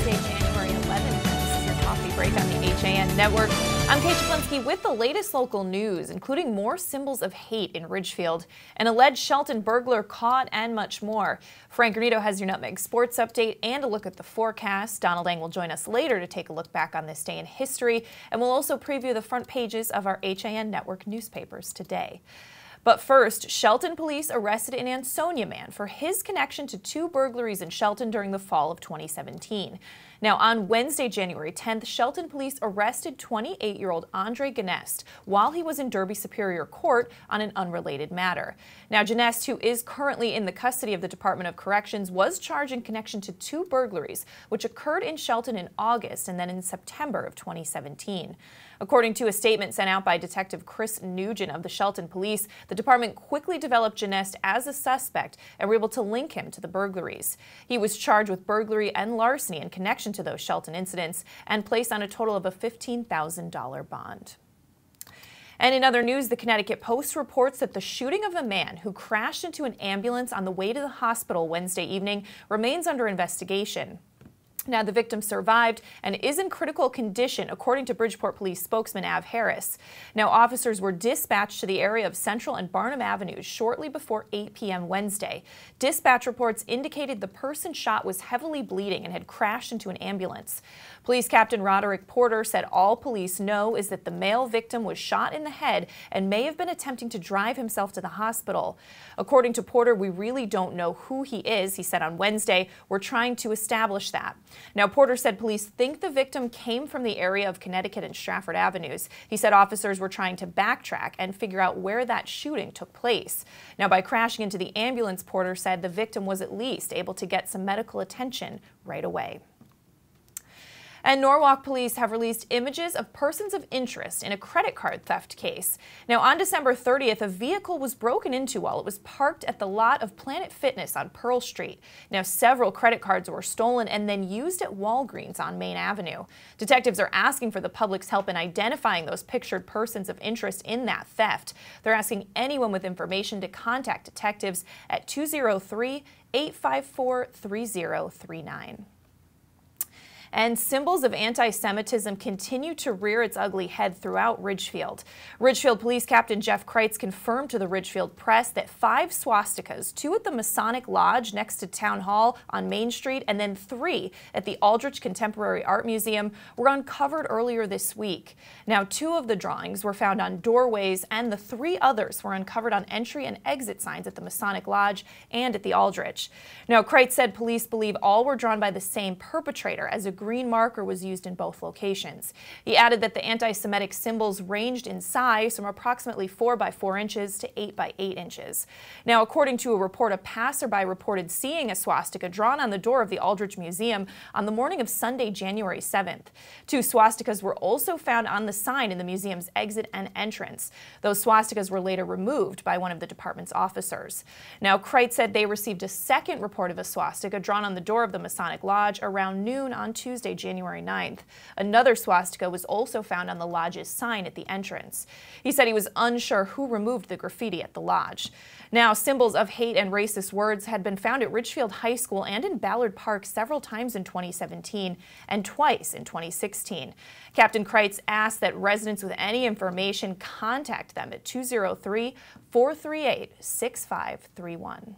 Wednesday, January 11th. This is your coffee break on the HAN Network. I'm Kate Czaplinski with the latest local news, including more symbols of hate in Ridgefield, an alleged Shelton burglar caught, and much more. Frank Granito has your Nutmeg Sports update and a look at the forecast. Donald Eng will join us later to take a look back on this day in history, and we'll also preview the front pages of our HAN Network newspapers today. But first, Shelton police arrested an Ansonia man for his connection to two burglaries in Shelton during the fall of 2017. Now, on Wednesday, January 10th, Shelton police arrested 28-year-old Andre Genest while he was in Derby Superior Court on an unrelated matter. Now, Genest, who is currently in the custody of the Department of Corrections, was charged in connection to two burglaries, which occurred in Shelton in August and then in September of 2017. According to a statement sent out by Detective Chris Nugent of the Shelton Police, the department quickly developed Genest as a suspect and were able to link him to the burglaries. He was charged with burglary and larceny in connection to those Shelton incidents and placed on a total of a $15,000 bond. And in other news, the Connecticut Post reports that the shooting of a man who crashed into an ambulance on the way to the hospital Wednesday evening remains under investigation. Now, the victim survived and is in critical condition, according to Bridgeport Police spokesman Av Harris. Now, officers were dispatched to the area of Central and Barnum Avenues shortly before 8 p.m. Wednesday. Dispatch reports indicated the person shot was heavily bleeding and had crashed into an ambulance. Police Captain Roderick Porter said all police know is that the male victim was shot in the head and may have been attempting to drive himself to the hospital. According to Porter, we really don't know who he is, he said on Wednesday. We're trying to establish that. Now, Porter said police think the victim came from the area of Connecticut and Stratford Avenues. He said officers were trying to backtrack and figure out where that shooting took place. Now, by crashing into the ambulance, Porter said the victim was at least able to get some medical attention right away. And Norwalk police have released images of persons of interest in a credit card theft case. Now, on December 30th, a vehicle was broken into while it was parked at the lot of Planet Fitness on Pearl Street. Now, several credit cards were stolen and then used at Walgreens on Main Avenue. Detectives are asking for the public's help in identifying those pictured persons of interest in that theft. They're asking anyone with information to contact detectives at 203-854-3039. And symbols of anti-Semitism continue to rear its ugly head throughout Ridgefield. Ridgefield Police Captain Jeff Kreitz confirmed to the Ridgefield Press that 5 swastikas, 2 at the Masonic Lodge next to Town Hall on Main Street, and then 3 at the Aldrich Contemporary Art Museum, were uncovered earlier this week. Now, 2 of the drawings were found on doorways, and the 3 others were uncovered on entry and exit signs at the Masonic Lodge and at the Aldrich. Now, Kreitz said police believe all were drawn by the same perpetrator, as a green marker was used in both locations. He added that the anti-Semitic symbols ranged in size from approximately 4 by 4 inches to 8 by 8 inches. Now, according to a report, a passerby reported seeing a swastika drawn on the door of the Aldrich Museum on the morning of Sunday, January 7th. 2 swastikas were also found on the sign in the museum's exit and entrance. Those swastikas were later removed by one of the department's officers. Now, Kreitz said they received a second report of a swastika drawn on the door of the Masonic Lodge around noon on Tuesday, January 9th. Another swastika was also found on the lodge's sign at the entrance. He said he was unsure who removed the graffiti at the lodge. Now, symbols of hate and racist words had been found at Ridgefield High School and in Ballard Park several times in 2017 and twice in 2016. Captain Kreitz asked that residents with any information contact them at 203-438-6531.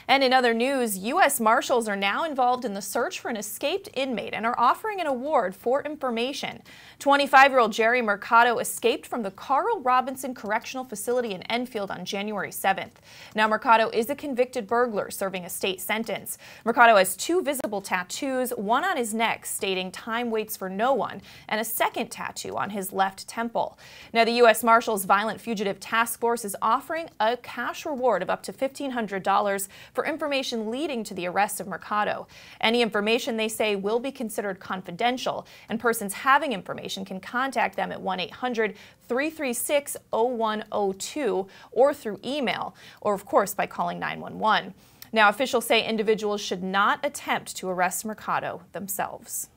And in other news, U.S. Marshals are now involved in the search for an escaped inmate and are offering an award for information. 25-year-old Jerry Mercado escaped from the Carl Robinson Correctional Facility in Enfield on January 7th. Now, Mercado is a convicted burglar serving a state sentence. Mercado has 2 visible tattoos, one on his neck stating "Time waits for no one," and a second tattoo on his left temple. Now, the U.S. Marshals Violent Fugitive Task Force is offering a cash reward of up to $1,500 for information leading to the arrest of Mercado. Any information, they say, will be considered confidential, and persons having information can contact them at 1-800-336-0102 or through email, or of course by calling 911. Now, officials say individuals should not attempt to arrest Mercado themselves.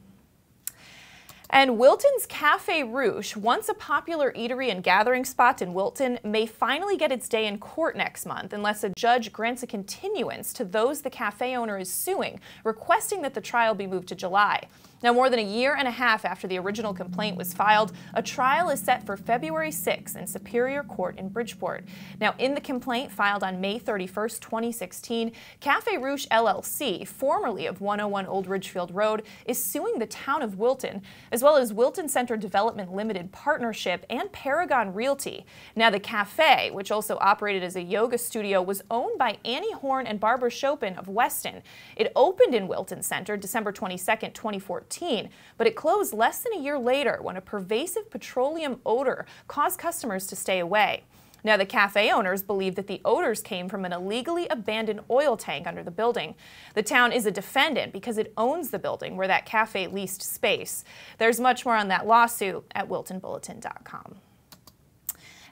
And Wilton's Cafe Rouge, once a popular eatery and gathering spot in Wilton, may finally get its day in court next month unless a judge grants a continuance to those the cafe owner is suing, requesting that the trial be moved to July. Now, more than a year and a half after the original complaint was filed, a trial is set for February 6 in Superior Court in Bridgeport. Now, in the complaint filed on May 31st, 2016, Cafe Rouge LLC, formerly of 101 Old Ridgefield Road, is suing the town of Wilton, as well as Wilton Center Development Limited Partnership and Paragon Realty. Now, the cafe, which also operated as a yoga studio, was owned by Annie Horn and Barbara Chopin of Weston. It opened in Wilton Center December 22nd, 2014. But it closed less than a year later when a pervasive petroleum odor caused customers to stay away. Now, the cafe owners believe that the odors came from an illegally abandoned oil tank under the building. The town is a defendant because it owns the building where that cafe leased space. There's much more on that lawsuit at wiltonbulletin.com.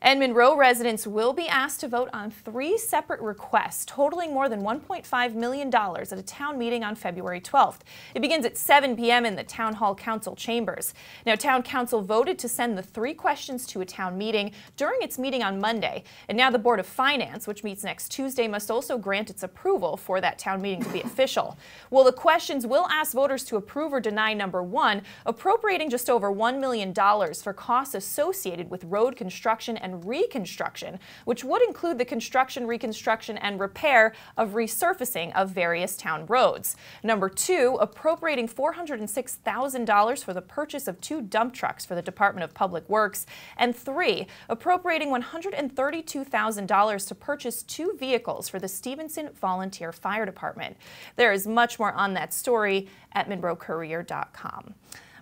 And Monroe residents will be asked to vote on 3 separate requests totaling more than $1.5 million at a town meeting on February 12th. It begins at 7 p.m. in the Town Hall Council chambers. Now, Town Council voted to send the 3 questions to a town meeting during its meeting on Monday. And now the Board of Finance, which meets next Tuesday, must also grant its approval for that town meeting to be official. Well, the questions will ask voters to approve or deny number 1, appropriating just over $1 million for costs associated with road construction and reconstruction, which would include the construction, reconstruction, and repair of resurfacing of various town roads. Number 2, appropriating $406,000 for the purchase of 2 dump trucks for the Department of Public Works. And 3, appropriating $132,000 to purchase 2 vehicles for the Stevenson Volunteer Fire Department. There is much more on that story at MonroeCourier.com.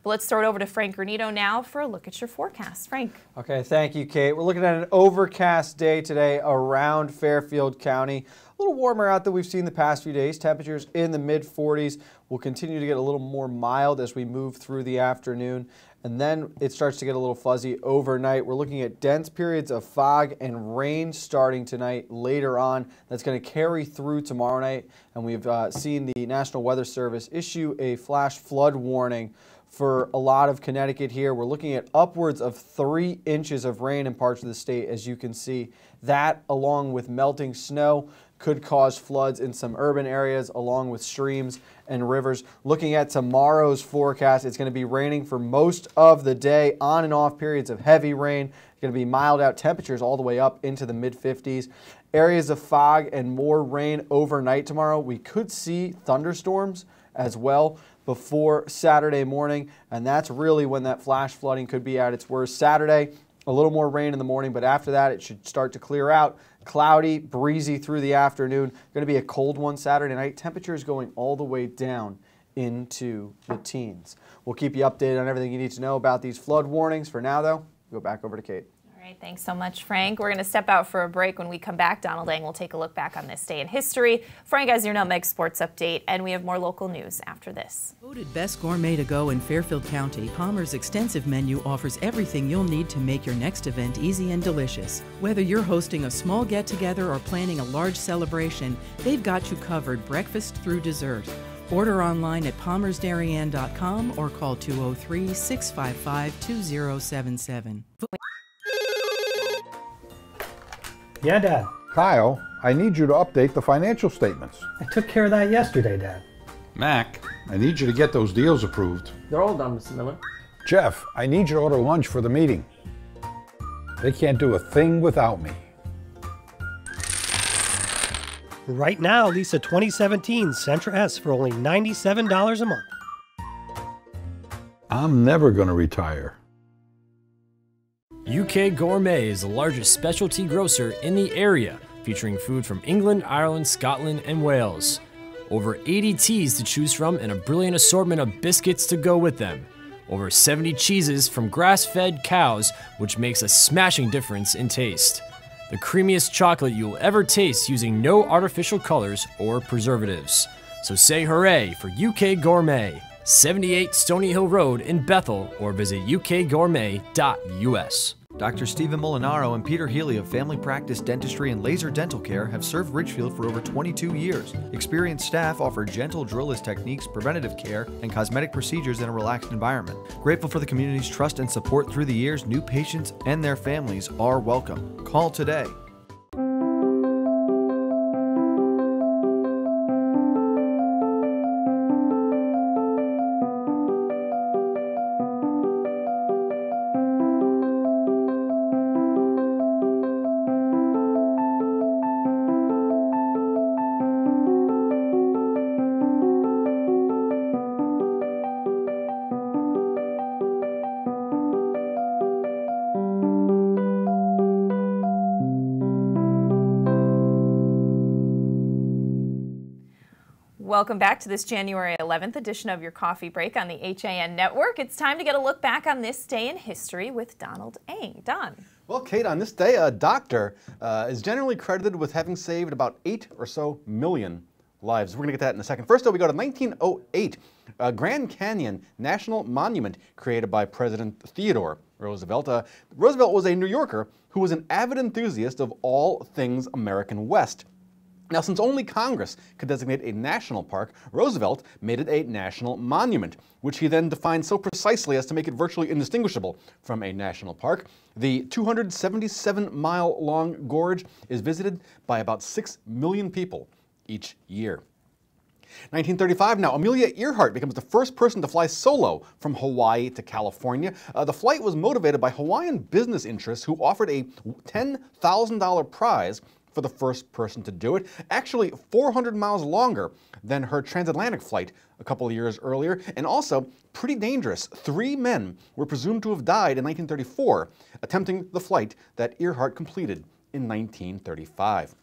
But let's throw it over to Frank Granito now for a look at your forecast. Frank. Okay, thank you, Kate. We're looking at an overcast day today around Fairfield County. A little warmer out than we've seen the past few days. Temperatures in the mid-40s. Will continue to get a little more mild as we move through the afternoon. And then it starts to get a little fuzzy overnight. We're looking at dense periods of fog and rain starting tonight later on. That's going to carry through tomorrow night. And we've seen the National Weather Service issue a flash flood warning for a lot of Connecticut here. We're looking at upwards of 3 inches of rain in parts of the state, as you can see. That, along with melting snow, could cause floods in some urban areas, along with streams and rivers. Looking at tomorrow's forecast, it's going to be raining for most of the day, on and off periods of heavy rain. It's going to be mild out, temperatures all the way up into the mid-50s. Areas of fog and more rain overnight tomorrow. We could see thunderstorms as well before Saturday morning, and that's really when that flash flooding could be at its worst. Saturday, a little more rain in the morning, but after that it should start to clear out. Cloudy, breezy through the afternoon. Going to be a cold one Saturday night. Temperatures going all the way down into the teens. We'll keep you updated on everything you need to know about these flood warnings. For now, though, go back over to Kate. All right, thanks so much, Frank. We're going to step out for a break. When we come back, Donald Ang will take a look back on this day in history. Frank has your Nutmeg Sports Update, and we have more local news after this. Voted best gourmet to go in Fairfield County, Palmer's extensive menu offers everything you'll need to make your next event easy and delicious. Whether you're hosting a small get-together or planning a large celebration, they've got you covered breakfast through dessert. Order online at palmersdarien.com or call 203-655-2077. Yeah, Dad. Kyle, I need you to update the financial statements. I took care of that yesterday, Dad. Mac, I need you to get those deals approved. They're all done, Mr. Miller. Jeff, I need you to order lunch for the meeting. They can't do a thing without me. Right now, lease a 2017 Sentra S for only $97 a month. I'm never going to retire. UK Gourmet is the largest specialty grocer in the area, featuring food from England, Ireland, Scotland, and Wales. Over 80 teas to choose from and a brilliant assortment of biscuits to go with them. Over 70 cheeses from grass-fed cows, which makes a smashing difference in taste. The creamiest chocolate you'll ever taste using no artificial colors or preservatives. So say hooray for UK Gourmet, 78 Stony Hill Road in Bethel, or visit ukgourmet.us. Dr. Stephen Molinaro and Peter Healy of Family Practice Dentistry and Laser Dental Care have served Ridgefield for over 22 years. Experienced staff offer gentle drillless techniques, preventative care, and cosmetic procedures in a relaxed environment. Grateful for the community's trust and support through the years, new patients and their families are welcome. Call today. Welcome back to this January 11th edition of your Coffee Break on the HAN Network. It's time to get a look back on this day in history with Donald Eng. Don. Well, Kate, on this day, a doctor is generally credited with having saved about 8 or so million lives. We're going to get that in a second. First, though, we go to 1908, a Grand Canyon National Monument created by President Theodore Roosevelt. Roosevelt was a New Yorker who was an avid enthusiast of all things American West. Now, since only Congress could designate a national park, Roosevelt made it a national monument, which he then defined so precisely as to make it virtually indistinguishable from a national park. The 277-mile-long gorge is visited by about 6 million people each year. 1935 now, Amelia Earhart becomes the first person to fly solo from Hawaii to California. The flight was motivated by Hawaiian business interests who offered a $10,000 prize for the first person to do it, actually 400 miles longer than her transatlantic flight a couple of years earlier, and also pretty dangerous. 3 men were presumed to have died in 1934 attempting the flight that Earhart completed in 1935.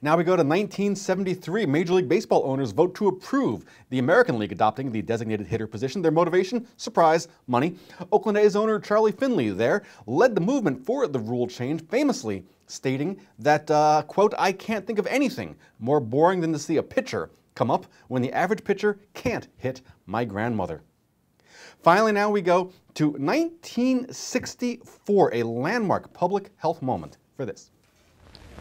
Now we go to 1973. Major League Baseball owners vote to approve the American League adopting the designated hitter position. Their motivation? Surprise, money. Oakland A's owner Charlie Finley there led the movement for the rule change, famously stating that, quote, "I can't think of anything more boring than to see a pitcher come up when the average pitcher can't hit my grandmother." Finally, now we go to 1964, a landmark public health moment for this.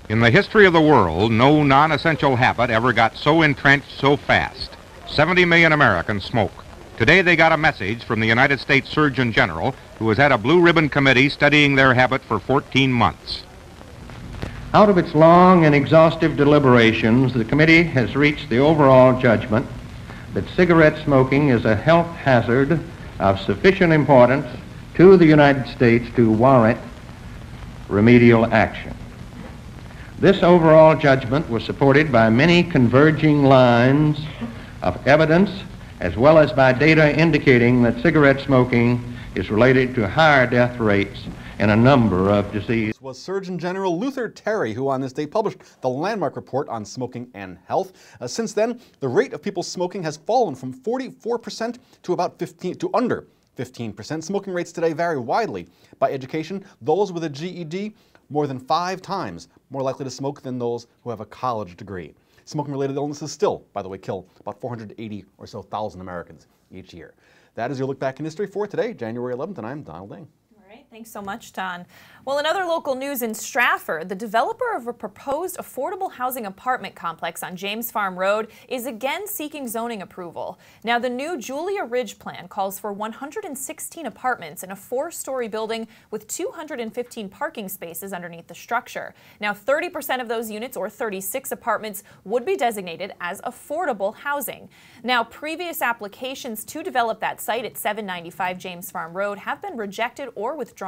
In the history of the world, no non-essential habit ever got so entrenched so fast. 70 million Americans smoke. Today they got a message from the United States Surgeon General, who has had a blue ribbon committee studying their habit for 14 months. Out of its long and exhaustive deliberations, the committee has reached the overall judgment that cigarette smoking is a health hazard of sufficient importance to the United States to warrant remedial action. This overall judgment was supported by many converging lines of evidence, as well as by data indicating that cigarette smoking is related to higher death rates in a number of diseases. This was Surgeon General Luther Terry, who on this day published the landmark report on smoking and health. Since then, the rate of people smoking has fallen from 44% to under 15%. Smoking rates today vary widely by education. Those with a GED, more than 5 times more likely to smoke than those who have a college degree. Smoking-related illnesses still, by the way, kill about 480 or so thousand Americans each year. That is your look back in history for today, January 11th, and I'm Donald Eng. Thanks so much, Don. Well, in other local news in Stratford, the developer of a proposed affordable housing apartment complex on James Farm Road is again seeking zoning approval. Now, the new Julia Ridge plan calls for 116 apartments in a 4-story building with 215 parking spaces underneath the structure. Now, 30% of those units, or 36 apartments, would be designated as affordable housing. Now, previous applications to develop that site at 795 James Farm Road have been rejected or withdrawn,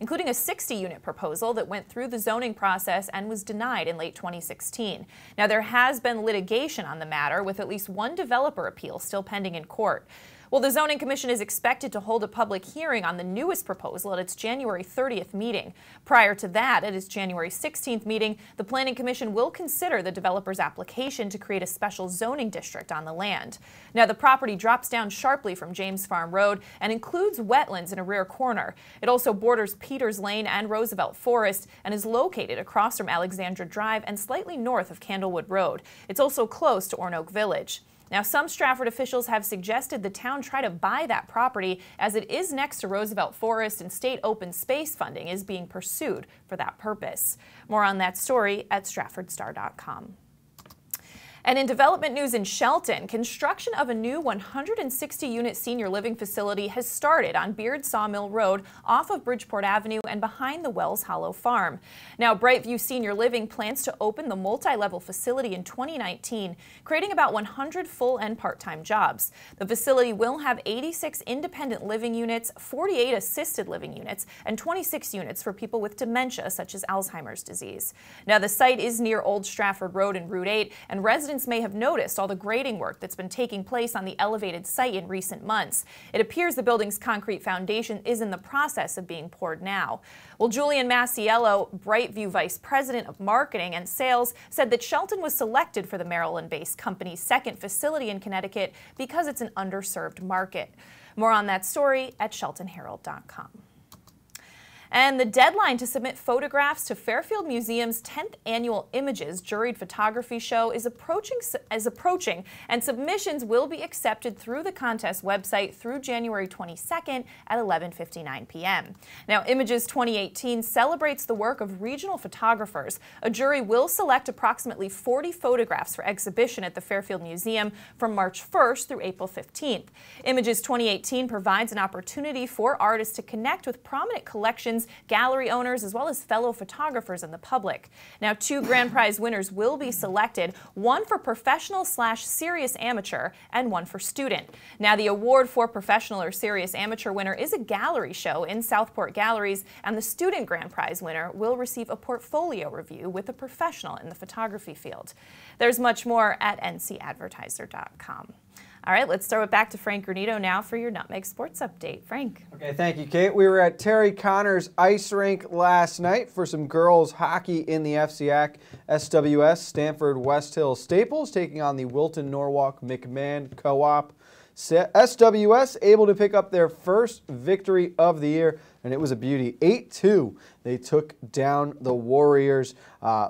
including a 60-unit proposal that went through the zoning process and was denied in late 2016. Now, there has been litigation on the matter, with at least one developer appeal still pending in court. Well, the Zoning Commission is expected to hold a public hearing on the newest proposal at its January 30th meeting. Prior to that, at its January 16th meeting, the Planning Commission will consider the developer's application to create a special zoning district on the land. Now, the property drops down sharply from James Farm Road and includes wetlands in a rear corner. It also borders Peters Lane and Roosevelt Forest and is located across from Alexandra Drive and slightly north of Candlewood Road. It's also close to Ornoak Village. Now, some Stratford officials have suggested the town try to buy that property as it is next to Roosevelt Forest and state open space funding is being pursued for that purpose. More on that story at StratfordStar.com. And in development news in Shelton, construction of a new 160-unit senior living facility has started on Beard Sawmill Road off of Bridgeport Avenue and behind the Wells Hollow Farm. Now, Brightview Senior Living plans to open the multi-level facility in 2019, creating about 100 full and part-time jobs. The facility will have 86 independent living units, 48 assisted living units, and 26 units for people with dementia, such as Alzheimer's disease. Now, the site is near Old Stratford Road and Route 8, and residents may have noticed all the grading work that's been taking place on the elevated site in recent months. It appears the building's concrete foundation is in the process of being poured now. Well, Julian Masiello, Brightview Vice President of Marketing and Sales, said that Shelton was selected for the Maryland-based company's second facility in Connecticut because it's an underserved market. More on that story at SheltonHerald.com. And the deadline to submit photographs to Fairfield Museum's 10th annual Images Juried Photography Show is approaching, and submissions will be accepted through the contest website through January 22nd at 11:59 p.m. Now, Images 2018 celebrates the work of regional photographers. A jury will select approximately 40 photographs for exhibition at the Fairfield Museum from March 1st through April 15th. Images 2018 provides an opportunity for artists to connect with prominent collections, gallery owners, as well as fellow photographers and the public. Now, 2 grand prize winners will be selected, one for professional/serious amateur and one for student. Now, the award for professional or serious amateur winner is a gallery show in Southport Galleries, and the student grand prize winner will receive a portfolio review with a professional in the photography field. There's much more at ncadvertiser.com. All right, let's throw it back to Frank Granito now for your Nutmeg Sports Update. Frank. Okay, thank you, Kate. We were at Terry Connor's ice rink last night for some girls hockey in the FCAC. SWS, Stanford West Hill Staples, taking on the Wilton Norwalk McMahon Co-op. SWS able to pick up their first victory of the year, and it was a beauty. 8-2. They took down the Warriors.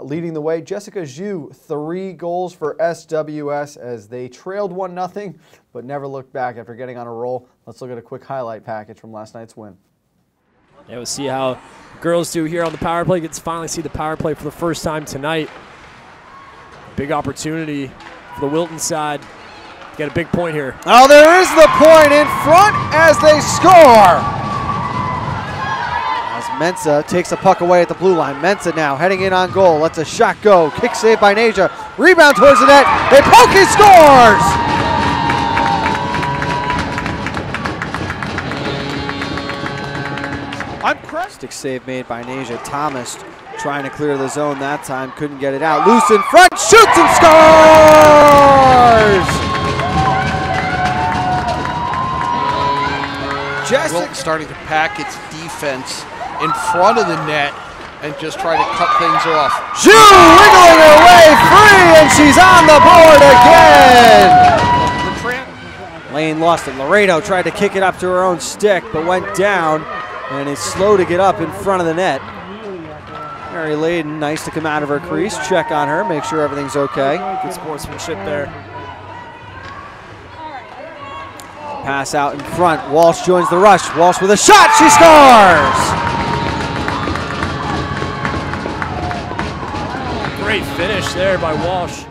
Leading the way, Jessica Zhu, 3 goals for SWS as they trailed 1-0, but never looked back after getting on a roll. Let's look at a quick highlight package from last night's win. Yeah, we'll see how girls do here on the power play. Get to finally see the power play for the first time tonight. Big opportunity for the Wilton side. Get a big point here. Oh, there is the point in front as they score. As Mensah takes the puck away at the blue line. Mensah now heading in on goal. Lets a shot go. Kick saved by Nasia. Rebound towards the net. They poke, he scores! Stick save made by Nasia. Thomas trying to clear the zone that time. Couldn't get it out. Loose in front. Shoots and scores! Wilton starting to pack its defense in front of the net and just try to cut things off. Zhu wiggling her way free, and she's on the board again. Lane lost it. Laredo tried to kick it up to her own stick, but went down and is slow to get up in front of the net. Mary Layden, nice to come out of her crease, check on her, make sure everything's okay. Good sportsmanship there. Pass out in front. Walsh joins the rush. Walsh with a shot. She scores! Great finish there by Walsh.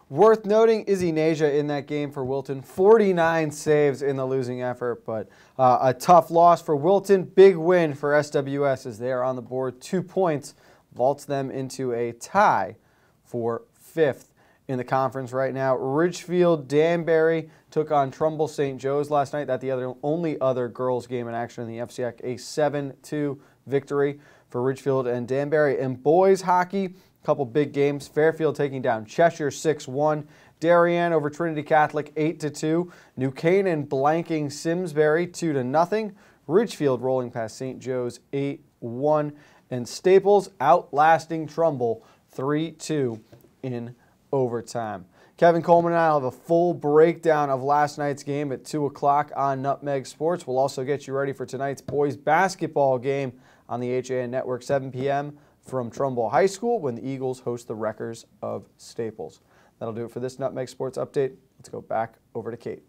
Worth noting, Izzy Nasia in that game for Wilton. 49 saves in the losing effort, but a tough loss for Wilton. Big win for SWS as they are on the board. 2 points. Vaults them into a tie for 5th in the conference right now. Ridgefield Danbury took on Trumbull St. Joe's last night. That's the only other girls game in action in the FCAC. A 7-2 victory for Ridgefield and Danbury. And boys hockey, a couple big games. Fairfield taking down Cheshire 6-1. Darien over Trinity Catholic 8-2. New Canaan blanking Simsbury 2-0. Ridgefield rolling past St. Joe's 8-1. And Staples outlasting Trumbull 3-2 in overtime. Kevin Coleman and I will have a full breakdown of last night's game at 2 o'clock on Nutmeg Sports. We'll also get you ready for tonight's boys basketball game on the HAN Network, 7 p.m. from Trumbull High School when the Eagles host the Wreckers of Staples. That'll do it for this Nutmeg Sports Update. Let's go back over to Kate.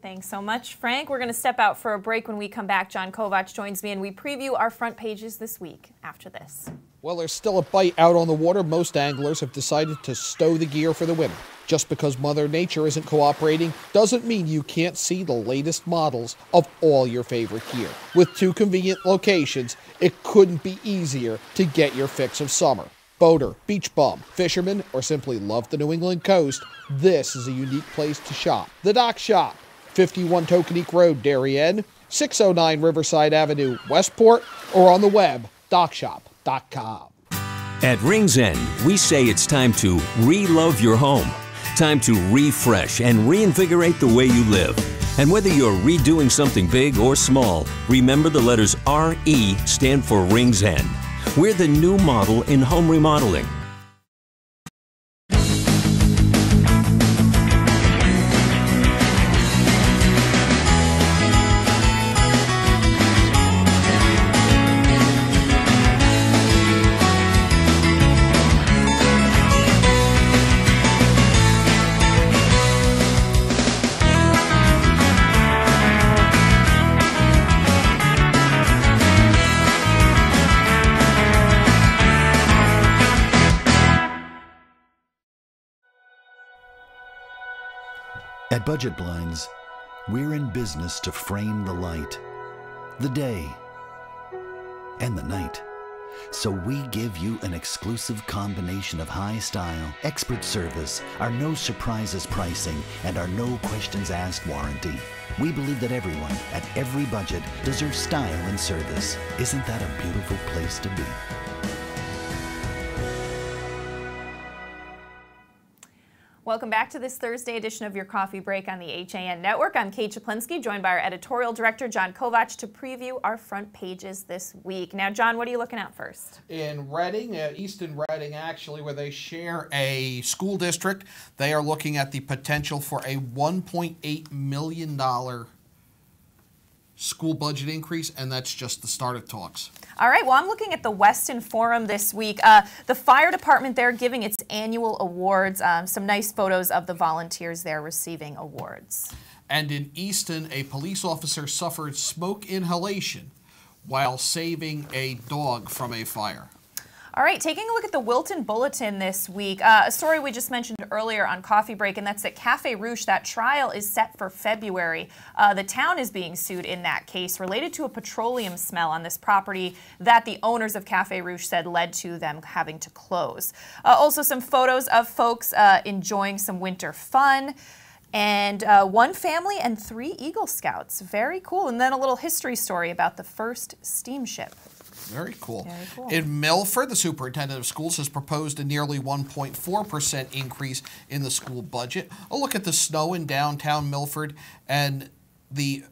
Thanks so much, Frank. We're going to step out for a break. When we come back, John Kovach joins me and we preview our front pages this week after this. Well, there's still a bite out on the water. Most anglers have decided to stow the gear for the winter. Just because Mother Nature isn't cooperating doesn't mean you can't see the latest models of all your favorite gear. With 2 convenient locations, it couldn't be easier to get your fix of summer. Boater, beach bum, fisherman, or simply love the New England coast, this is a unique place to shop. The Dock Shop, 51 Tokenique Road, Darien, 609 Riverside Avenue, Westport, or on the web, dockshop.com. At Rings End, we say it's time to re-love your home. Time to refresh and reinvigorate the way you live. And whether you're redoing something big or small, remember the letters RE stand for Rings End. We're the new model in home remodeling. At Budget Blinds, we're in business to frame the light, the day, and the night. So we give you an exclusive combination of high style, expert service, our no surprises pricing, and our no questions asked warranty. We believe that everyone, at every budget, deserves style and service. Isn't that a beautiful place to be? Welcome back to this Thursday edition of your Coffee Break on the HAN Network. I'm Kate Czaplinski, joined by our editorial director, John Kovach, to preview our front pages this week. Now, John, what are you looking at first? In Reading, Easton Reading, actually, where they share a school district, they are looking at the potential for a $1.8 million school budget increase, and that's just the start of talks. All right, well, I'm looking at the Weston Forum this week. The fire department there giving its annual awards. Some nice photos of the volunteers there receiving awards. And in Easton, a police officer suffered smoke inhalation while saving a dog from a fire. All right, taking a look at the Wilton Bulletin this week, a story we just mentioned earlier on Coffee Break, and that's at Cafe Ruche. That trial is set for February. The town is being sued in that case related to a petroleum smell on this property that the owners of Cafe Ruche said led to them having to close. Also, some photos of folks enjoying some winter fun. And 1 family and 3 Eagle Scouts. Very cool. And then a little history story about the first steamship. Very cool. Very cool. In Milford, the superintendent of schools has proposed a nearly 1.4% increase in the school budget. A look at the snow in downtown Milford and the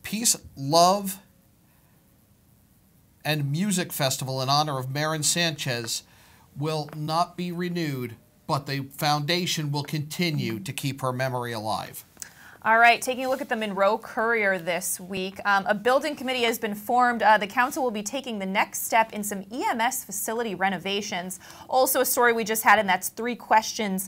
Peace, Love, and Music Festival in honor of Marin Sanchez will not be renewed, but the foundation will continue to keep her memory alive. All right, taking a look at the Monroe Courier this week. A building committee has been formed. The council will be taking the next step in some EMS facility renovations. Also a story we just had, and that's 3 questions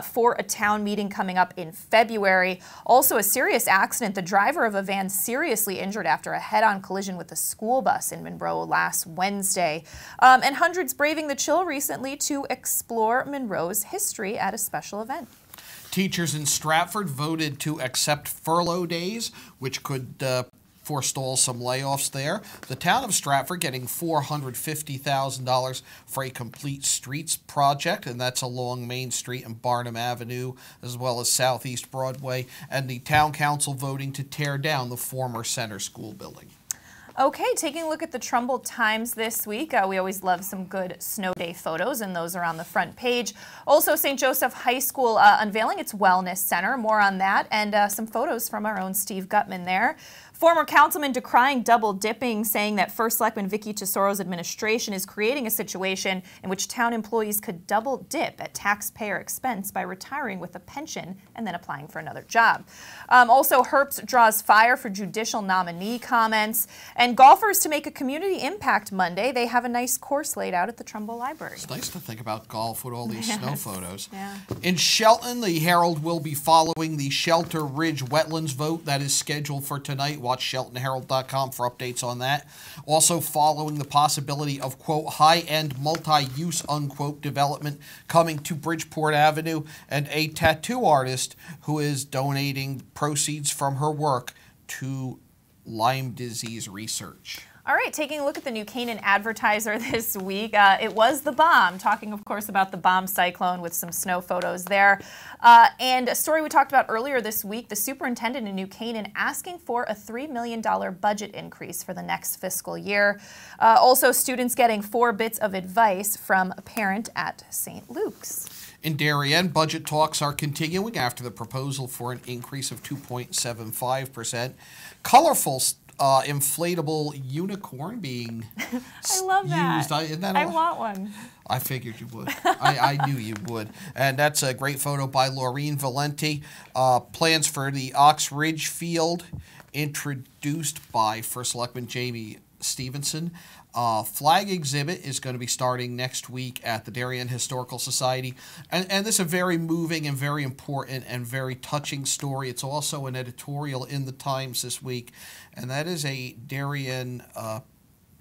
for a town meeting coming up in February. Also a serious accident. The driver of a van seriously injured after a head-on collision with a school bus in Monroe last Wednesday. And hundreds braving the chill recently to explore Monroe's history at a special event. Teachers in Stratford voted to accept furlough days, which could forestall some layoffs there. The town of Stratford getting $450,000 for a complete streets project, and that's along Main Street and Barnum Avenue, as well as Southeast Broadway, and the town council voting to tear down the former Center School building. Okay, taking a look at the Trumbull Times this week. We always love some good snow day photos, and those are on the front page. Also, St. Joseph High School unveiling its Wellness Center. More on that, and some photos from our own Steve Gutman there. Former councilman decrying double dipping, saying that First Selectman Vicky Tesoro's administration is creating a situation in which town employees could double dip at taxpayer expense by retiring with a pension and then applying for another job. Also, Herbst draws fire for judicial nominee comments. And And golfers to make a community impact Monday. They have a nice course laid out at the Trumbull Library. It's nice to think about golf with all these snow photos. Yeah. In Shelton, the Herald will be following the Shelter Ridge wetlands vote that is scheduled for tonight. Watch SheltonHerald.com for updates on that. Also following the possibility of, quote, high-end multi-use, unquote, development coming to Bridgeport Avenue, and a tattoo artist who is donating proceeds from her work to Lyme disease research. All right, taking a look at the New Canaan Advertiser this week. It was the bomb, talking, of course, about the bomb cyclone with some snow photos there. And a story we talked about earlier this week, the superintendent in New Canaan asking for a $3 million budget increase for the next fiscal year. Also, students getting 4 bits of advice from a parent at St. Luke's. In Darien, budget talks are continuing after the proposal for an increase of 2.75%. Colorful inflatable unicorn being I love that. used. Isn't that I want one. I figured you would. I knew you would. And that's a great photo by Laureen Valenti. Plans for the Ox Ridge Field introduced by First Selectman Jamie Stevenson. Flag exhibit is going to be starting next week at the Darien Historical Society. And this is a very moving and very important and very touching story. It's also an editorial in the Times this week. And that is a Darien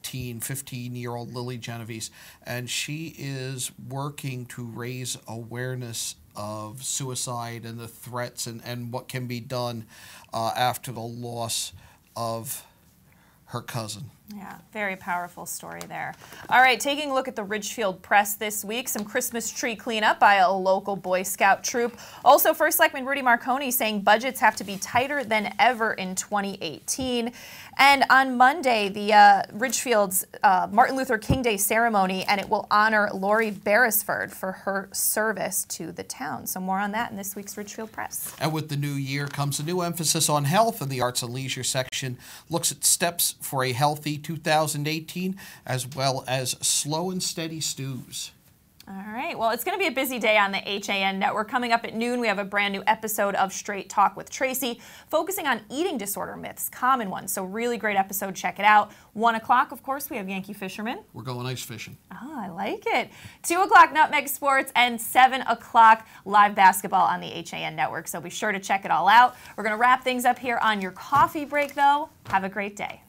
teen, 15-year-old Lily Genovese. And she is working to raise awareness of suicide and the threats and what can be done after the loss of her cousin. Yeah, very powerful story there. All right, taking a look at the Ridgefield Press this week, some Christmas tree cleanup by a local Boy Scout troop. Also, First Selectman Rudy Marconi saying budgets have to be tighter than ever in 2018. And on Monday, the Ridgefield's Martin Luther King Day ceremony, and it will honor Lori Beresford for her service to the town. So more on that in this week's Ridgefield Press. And with the new year comes a new emphasis on health, and the Arts and Leisure section looks at steps for a healthy 2018, as well as slow and steady stews. All right, well, it's going to be a busy day on the HAN network. Coming up at noon, we have a brand new episode of Straight Talk with Tracy, focusing on eating disorder myths, common ones. So really great episode, check it out. 1 o'clock, of course, we have Yankee Fisherman. We're going ice fishing. Oh, I like it. 2 o'clock, Nutmeg Sports, and 7 o'clock, live basketball on the HAN network. So be sure to check it all out. We're going to wrap things up here on your coffee break, though. Have a great day.